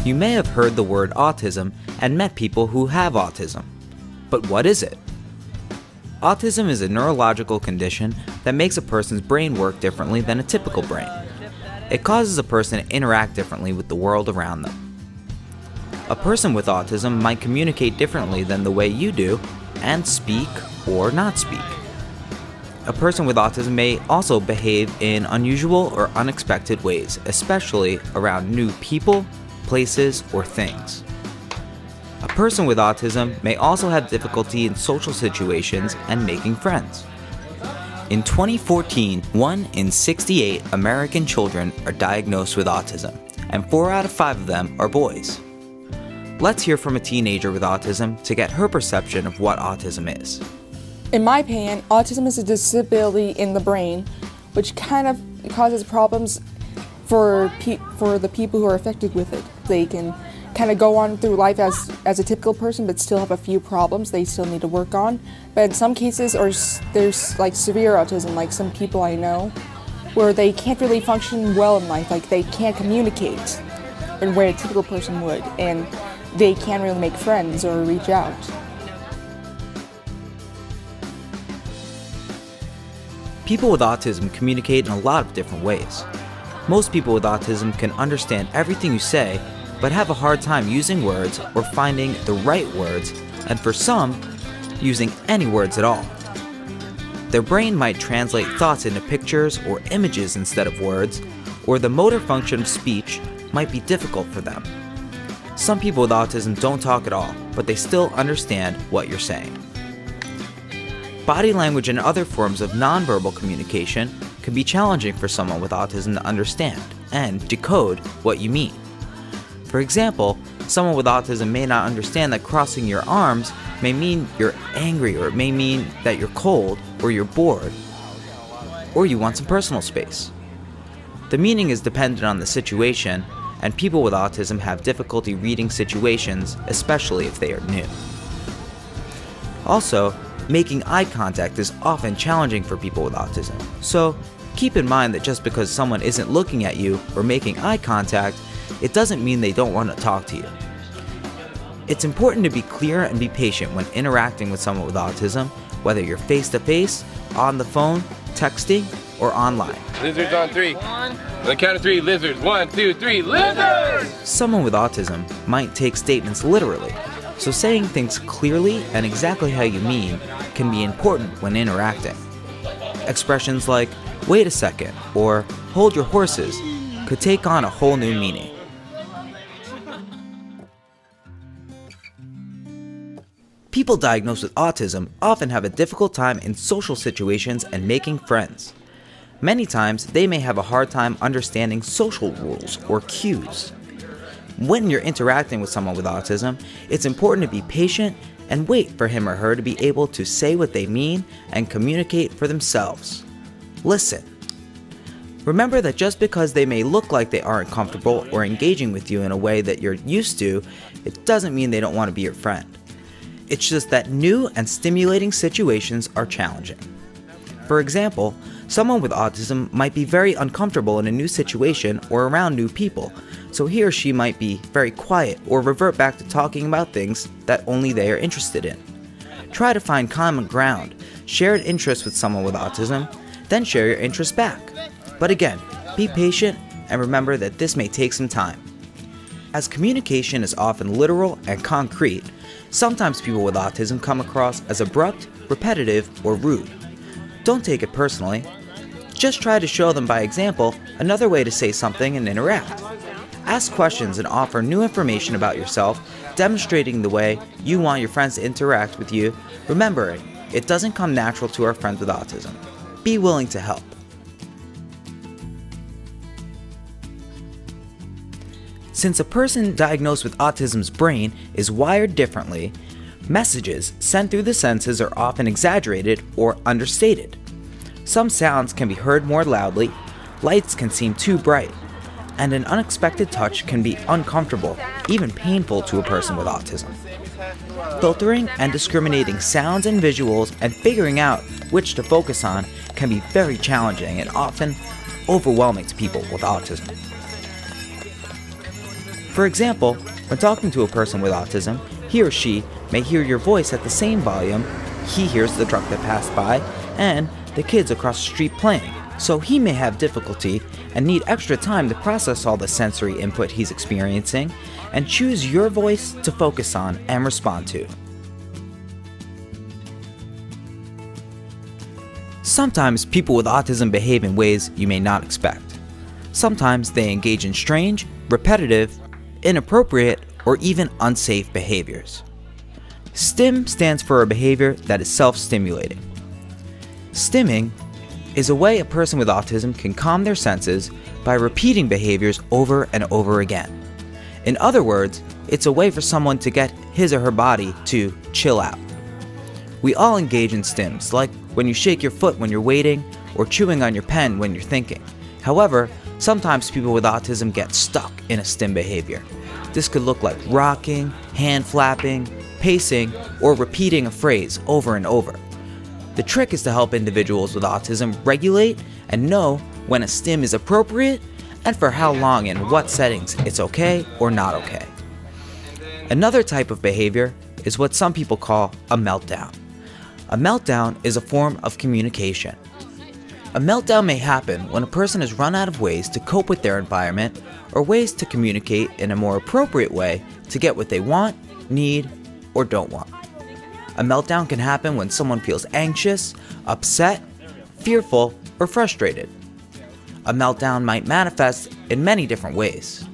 You may have heard the word autism and met people who have autism. But what is it? Autism is a neurological condition that makes a person's brain work differently than a typical brain. It causes a person to interact differently with the world around them. A person with autism might communicate differently than the way you do, and speak or not speak. A person with autism may also behave in unusual or unexpected ways, especially around new people, places, or things. A person with autism may also have difficulty in social situations and making friends. In 2014, 1 in 68 American children are diagnosed with autism, and 4 out of 5 of them are boys. Let's hear from a teenager with autism to get her perception of what autism is. In my opinion, autism is a disability in the brain, which kind of causes problems for the people who are affected with it. They can kind of go on through life as a typical person, but still have a few problems they still need to work on. But in some cases, there's like severe autism, like some people I know, where they can't really function well in life, like they can't communicate in where a typical person would, and they can't really make friends or reach out. People with autism communicate in a lot of different ways. Most people with autism can understand everything you say, but have a hard time using words or finding the right words, and for some, using any words at all. Their brain might translate thoughts into pictures or images instead of words, or the motor function of speech might be difficult for them. Some people with autism don't talk at all, but they still understand what you're saying. Body language and other forms of nonverbal communication can be challenging for someone with autism to understand and decode what you mean. For example, someone with autism may not understand that crossing your arms may mean you're angry, or it may mean that you're cold, or you're bored, or you want some personal space. The meaning is dependent on the situation, and people with autism have difficulty reading situations, especially if they are new. Also, making eye contact is often challenging for people with autism, so keep in mind that just because someone isn't looking at you or making eye contact, it doesn't mean they don't want to talk to you. It's important to be clear and be patient when interacting with someone with autism, whether you're face-to-face, on the phone, texting, or online. Lizards on 3. On the count of 3, lizards. 1, 2, 3, lizards! Someone with autism might take statements literally, so saying things clearly and exactly how you mean can be important when interacting. Expressions like, "wait a second," or "hold your horses," could take on a whole new meaning. People diagnosed with autism often have a difficult time in social situations and making friends. Many times, they may have a hard time understanding social rules or cues. When you're interacting with someone with autism, it's important to be patient and wait for him or her to be able to say what they mean and communicate for themselves. Listen. Remember that just because they may look like they aren't comfortable or engaging with you in a way that you're used to, it doesn't mean they don't want to be your friend. It's just that new and stimulating situations are challenging. For example, someone with autism might be very uncomfortable in a new situation or around new people, so he or she might be very quiet or revert back to talking about things that only they are interested in. Try to find common ground, shared interests with someone with autism, then share your interests back. But again, be patient and remember that this may take some time. As communication is often literal and concrete, sometimes people with autism come across as abrupt, repetitive, or rude. Don't take it personally. Just try to show them by example another way to say something and interact. Ask questions and offer new information about yourself, demonstrating the way you want your friends to interact with you, remembering it doesn't come natural to our friends with autism. Be willing to help. Since a person diagnosed with autism's brain is wired differently, messages sent through the senses are often exaggerated or understated. Some sounds can be heard more loudly, lights can seem too bright, and an unexpected touch can be uncomfortable, even painful to a person with autism. Filtering and discriminating sounds and visuals and figuring out which to focus on can be very challenging and often overwhelming to people with autism. For example, when talking to a person with autism, he or she may hear your voice at the same volume he hears the truck that passed by and the kids across the street playing, so he may have difficulty and need extra time to process all the sensory input he's experiencing and choose your voice to focus on and respond to. Sometimes people with autism behave in ways you may not expect. Sometimes they engage in strange, repetitive, inappropriate, or even unsafe behaviors. STIM stands for a behavior that is self-stimulating. Stimming is a way a person with autism can calm their senses by repeating behaviors over and over again. In other words, it's a way for someone to get his or her body to chill out. We all engage in stims, like when you shake your foot when you're waiting or chewing on your pen when you're thinking. However, sometimes people with autism get stuck in a stim behavior. This could look like rocking, hand flapping, pacing, or repeating a phrase over and over. The trick is to help individuals with autism regulate and know when a stim is appropriate and for how long and what settings it's okay or not okay. Another type of behavior is what some people call a meltdown. A meltdown is a form of communication. A meltdown may happen when a person has run out of ways to cope with their environment or ways to communicate in a more appropriate way to get what they want, need, or don't want. A meltdown can happen when someone feels anxious, upset, fearful, or frustrated. A meltdown might manifest in many different ways.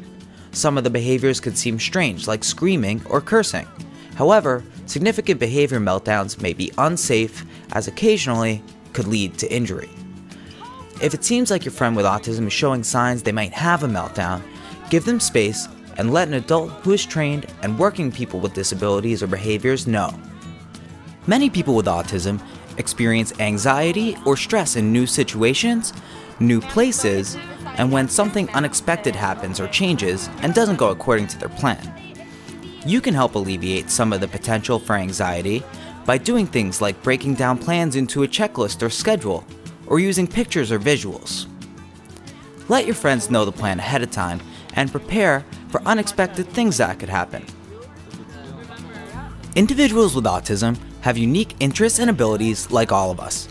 Some of the behaviors could seem strange, like screaming or cursing. However, significant behavior meltdowns may be unsafe, as occasionally could lead to injury. If it seems like your friend with autism is showing signs they might have a meltdown, give them space and let an adult who is trained and working with people with disabilities or behaviors know. Many people with autism experience anxiety or stress in new situations, new places, and when something unexpected happens or changes and doesn't go according to their plan. You can help alleviate some of the potential for anxiety by doing things like breaking down plans into a checklist or schedule, or using pictures or visuals. Let your friends know the plan ahead of time and prepare for unexpected things that could happen. Individuals with autism have unique interests and abilities like all of us.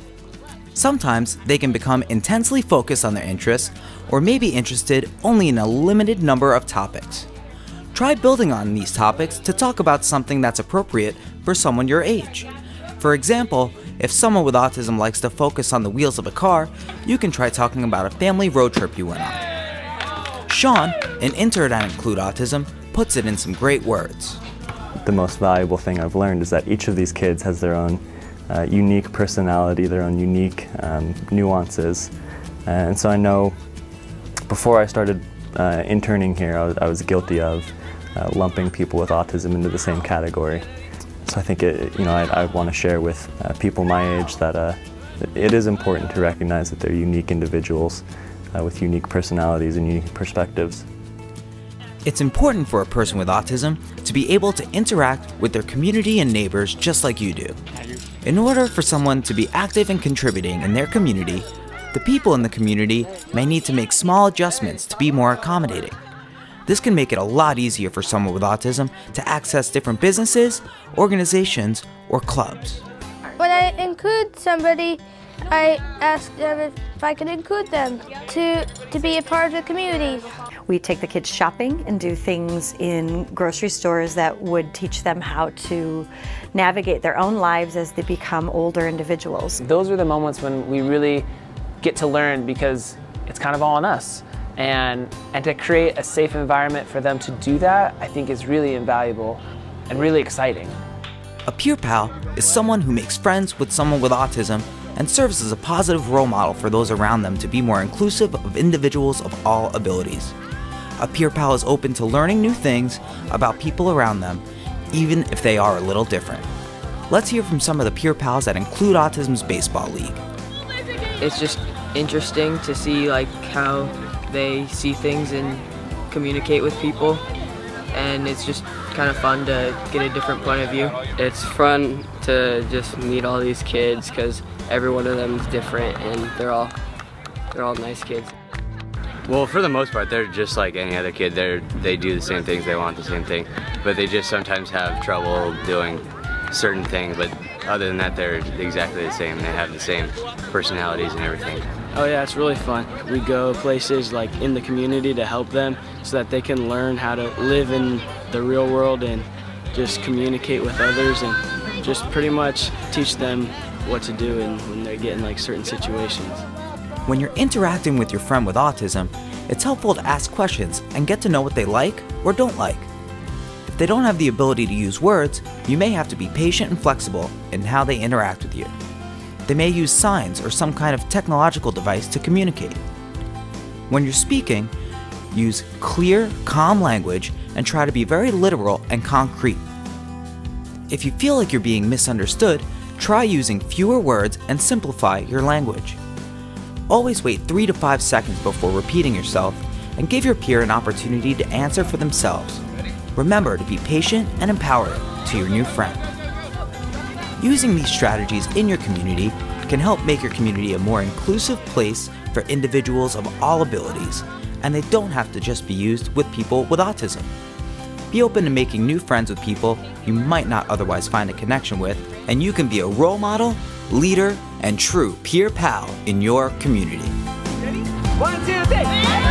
Sometimes they can become intensely focused on their interests or may be interested only in a limited number of topics. Try building on these topics to talk about something that's appropriate for someone your age. For example, if someone with autism likes to focus on the wheels of a car, you can try talking about a family road trip you went on. Sean, an intern at Include Autism, puts it in some great words. The most valuable thing I've learned is that each of these kids has their own unique personality, their own unique nuances. And so I know before I started interning here, I was guilty of lumping people with autism into the same category. So I think I want to share with people my age that it is important to recognize that they're unique individuals with unique personalities and unique perspectives. It's important for a person with autism to be able to interact with their community and neighbors just like you do. In order for someone to be active and contributing in their community, the people in the community may need to make small adjustments to be more accommodating. This can make it a lot easier for someone with autism to access different businesses, organizations, or clubs. When I include somebody, I ask them if I can include them to be a part of the community. We take the kids shopping and do things in grocery stores that would teach them how to navigate their own lives as they become older individuals. Those are the moments when we really get to learn, because it's kind of all on us. And to create a safe environment for them to do that, I think is really invaluable and really exciting. A peer pal is someone who makes friends with someone with autism and serves as a positive role model for those around them to be more inclusive of individuals of all abilities. A peer pal is open to learning new things about people around them, even if they are a little different. Let's hear from some of the peer pals that Include Autism's baseball league. It's just interesting to see how they see things and communicate with people, and it's just kind of fun to get a different point of view. It's fun to just meet all these kids because every one of them is different and they're all nice kids. Well, for the most part, they're just like any other kid. They do the same things, they want the same thing, but they just sometimes have trouble doing certain things. But other than that, they're exactly the same. They have the same personalities and everything. Oh yeah, it's really fun. We go places like in the community to help them so that they can learn how to live in the real world and just communicate with others and just pretty much teach them what to do when they get in like certain situations. When you're interacting with your friend with autism, it's helpful to ask questions and get to know what they like or don't like. If they don't have the ability to use words, you may have to be patient and flexible in how they interact with you. They may use signs or some kind of technological device to communicate. When you're speaking, use clear, calm language and try to be very literal and concrete. If you feel like you're being misunderstood, try using fewer words and simplify your language. Always wait 3 to 5 seconds before repeating yourself and give your peer an opportunity to answer for themselves. Remember to be patient and empowering to your new friend. Using these strategies in your community can help make your community a more inclusive place for individuals of all abilities, and they don't have to just be used with people with autism. Be open to making new friends with people you might not otherwise find a connection with, and you can be a role model, leader, and true peer pal in your community. Ready? 1, 2, 3.